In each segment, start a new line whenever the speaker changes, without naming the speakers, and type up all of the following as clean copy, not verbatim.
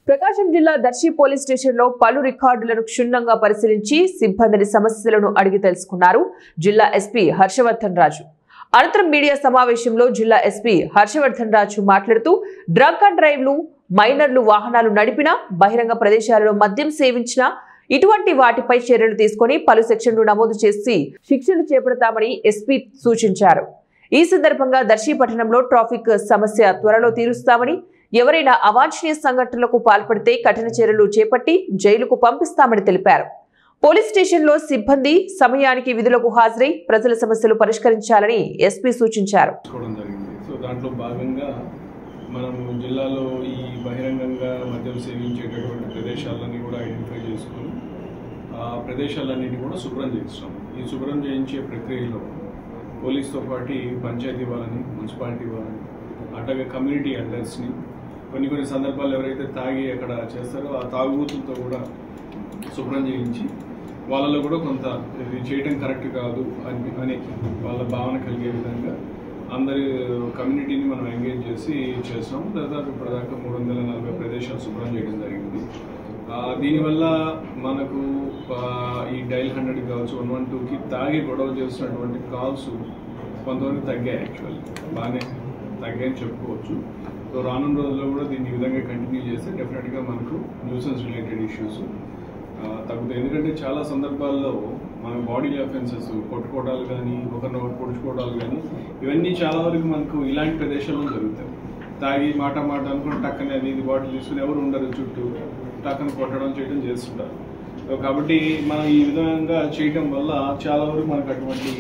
ప్రకాశం జిల్లా దర్శి పోలీస్ స్టేషన్లో పలు రికార్డులను క్షుణ్ణంగా పరిశీలించి సిబ్బందిని సమస్యలను అడిగి తెలుసుకున్నారు జిల్లా ఎస్పీ హర్షవర్ధన్ రాజు. అనంతరం మీడియా సమావేశంలో జిల్లా ఎస్పీ హర్షవర్ధన్ రాజు మాట్లాడుతూ డ్రంక్ అండ్ డ్రైవ్లు, మైనర్లు వాహనాలు నడిపినా, బహిరంగ ప్రదేశాలలో మద్యం సేవించినా ఇటువంటి వాటిపై చర్యలు తీసుకొని పలు సెక్షన్లు నమోదు చేసి శిక్షలు చేపడతామని ఎస్పీ సూచించారు. ఈ సందర్భంగా దర్శి పట్టణంలో ట్రాఫిక్ సమస్య త్వరలో తీరుస్తామని, ఎవరైనా అవాంఛనీయ సంఘటనలకు పాల్పడితే కఠిన చర్యలు చేపట్టి జైలుకు పంపిస్తామని తెలిపారు. పోలీస్ స్టేషన్లో సిబ్బంది సమయానికి విధులకు హాజరై ప్రజల సమస్యలు పరిష్కరించాలని ఎస్పీ సూచించారు.
దాంట్లో భాగంగా మనం జిల్లాలో ఈ బహిరంగంగా మద్యం సేవించేటటువంటి ప్రదేశాలన్నీ కూడా ఐడెంటిఫై చేసుకుని ఆ ప్రదేశాలన్నింటినీ కూడా శుభ్రం చేస్తాం. ఈ శుభ్రం చేయించే ప్రక్రియలో పోలీస్తో పాటు పంచాయతీ వాళ్ళని, మున్సిపాలిటీ వాళ్ళని, అట్లాగే కమ్యూనిటీ ఎల్డర్స్ని, కొన్ని సందర్భాలు ఎవరైతే తాగి అక్కడ చేస్తారో ఆ తాగుబోతులతో కూడా శుభ్రం చేయించి వాళ్ళలో కూడా కొంత ఇది చేయడం కరెక్ట్ కాదు అని వాళ్ళ భావన కలిగే విధంగా అందరి కమ్యూనిటీని మనం ఎంగేజ్ చేసి చేస్తాం. దాదాపు ఇప్పటిదాకా 340 ప్రదేశాలు శుభ్రం చేయడం జరిగింది. దీనివల్ల మనకు ఈ డైల్ 100 కావచ్చు, 112కి తాగి గొడవ చేస్తున్నటువంటి కాల్స్ కొంతవరకు తగ్గాయి. యాక్చువల్లీ బాగానే తగ్గాయని చెప్పుకోవచ్చు. సో రానున్న రోజుల్లో కూడా దీన్ని ఈ విధంగా కంటిన్యూ చేస్తే డెఫినెట్గా మనకు న్యూసెన్స్ రిలేటెడ్ ఇష్యూస్ తగ్గుతాయి. ఎందుకంటే చాలా సందర్భాల్లో మన బాడీ అఫెన్సెస్, కొట్టుకోవడాలు కానీ, ఒకరినొకరు పొడుచుకోవడాలు కానీ, ఇవన్నీ చాలా వరకు మనకు ఇలాంటి ప్రదేశాల్లో జరుగుతాయి. తాగి మాట అనుకుని టక్కనే అది ఇది బాటిల్ తీసుకుని ఎవరు ఉండరు చుట్టూ, టక్కన కొట్టడం చేయడం చేస్తుంటారు. కాబట్టి మనం ఈ విధంగా చేయడం వల్ల చాలా వరకు మనకు అటువంటి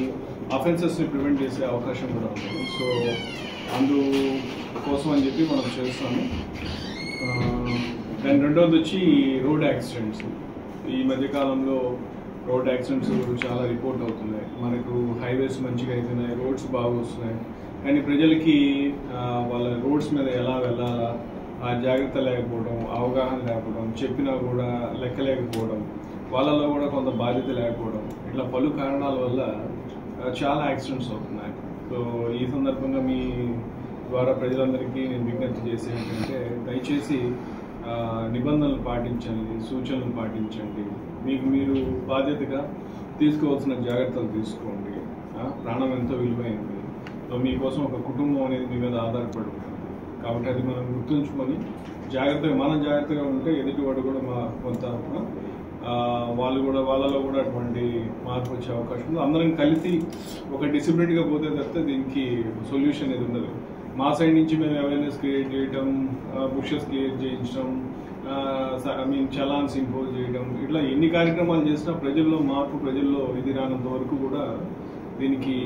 అఫెన్సెస్ని ప్రివెంట్ చేసే అవకాశం కూడా ఉంటుంది. సో అందుకోసం అని చెప్పి మనం చేస్తాము. దాని రెండవది వచ్చి రోడ్ యాక్సిడెంట్స్. ఈ మధ్యకాలంలో రోడ్ యాక్సిడెంట్స్ చాలా రిపోర్ట్ అవుతున్నాయి. మనకు హైవేస్ మంచిగా అవుతున్నాయి, రోడ్స్ బాగా వస్తున్నాయి, కానీ ప్రజలకి వాళ్ళ రోడ్స్ మీద ఎలా వెళ్ళాలా ఆ జాగ్రత్త లేకపోవడం, అవగాహన లేకపోవడం, చెప్పినా కూడా లెక్కలేకపోవడం, వాళ్ళలో కూడా కొంత బాధ్యత లేకపోవడం, ఇట్లా పలు కారణాల వల్ల చాలా యాక్సిడెంట్స్ అవుతున్నాయి. సో ఈ సందర్భంగా మీ ద్వారా ప్రజలందరికీ నేను విజ్ఞప్తి చేసేది ఏంటంటే, దయచేసి నిబంధనలు పాటించండి, సూచనలు పాటించండి, మీకు మీరు బాధ్యతగా తీసుకోవాల్సిన జాగ్రత్తలు తీసుకోండి. ప్రాణం ఎంతో విలువైనది. మీకోసం ఒక కుటుంబం అనేది మీ మీద ఆధారపడి ఉంటుంది. కాబట్టి అది మనం గుర్తుంచుకొని మనం జాగ్రత్తగా ఉంటే ఎదుటివాడు కూడా కొంత వాళ్ళలో కూడా అటువంటి మార్పు వచ్చే అవకాశం ఉంది. అందరం కలిసి ఒక డిసిప్లిన్గా పోతే తప్పితే దీనికి సొల్యూషన్ ఏది ఉండదు. మా సైడ్ నుంచి మేము అవేర్నెస్ క్రియేట్ చేయడం, బుషెస్ క్లియర్ చేయించడం, చలాన్స్ ఇంపోజ్ చేయడం, ఇట్లా ఎన్ని కార్యక్రమాలు చేసినా ప్రజల్లో మార్పు, ప్రజల్లో ఇది రానంత వరకు కూడా దీనికి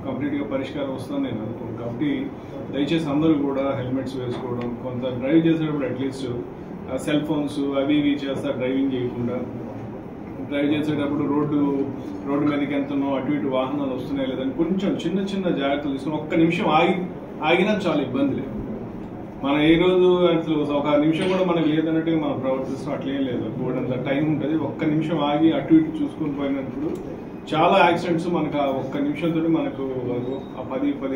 కంప్లీట్గా పరిష్కారం వస్తుందని నేను అనుకోను. కాబట్టి దయచేసి అందరూ కూడా హెల్మెట్స్ వేసుకోవడం, కొంత డ్రైవ్ చేసేటప్పుడు అట్లీస్ట్ సెల్ ఫోన్స్ అవి ఇవి చేస్తా డ్రైవింగ్ చేయకుండా, డ్రైవ్ చేసేటప్పుడు రోడ్డు మీదకి ఎంతనో అటు ఇటు వాహనాలు వస్తున్నాయి లేదని కొంచెం చిన్న జాగ్రత్తలు తీసుకుని ఒక్క నిమిషం ఆగినా చాలా ఇబ్బంది లేదు. మనం ఏ రోజు అసలు ఒక నిమిషం కూడా మనకు లేదన్నట్టుగా మనం ప్రవర్తిస్తాం. అట్లేం లేదు, అంత టైం ఉంటుంది. ఒక్క నిమిషం ఆగి అటు ఇటు చూసుకొని పోయినప్పుడు చాలా యాక్సిడెంట్స్ మనకు ఒక్క నిమిషంతో మనకు 10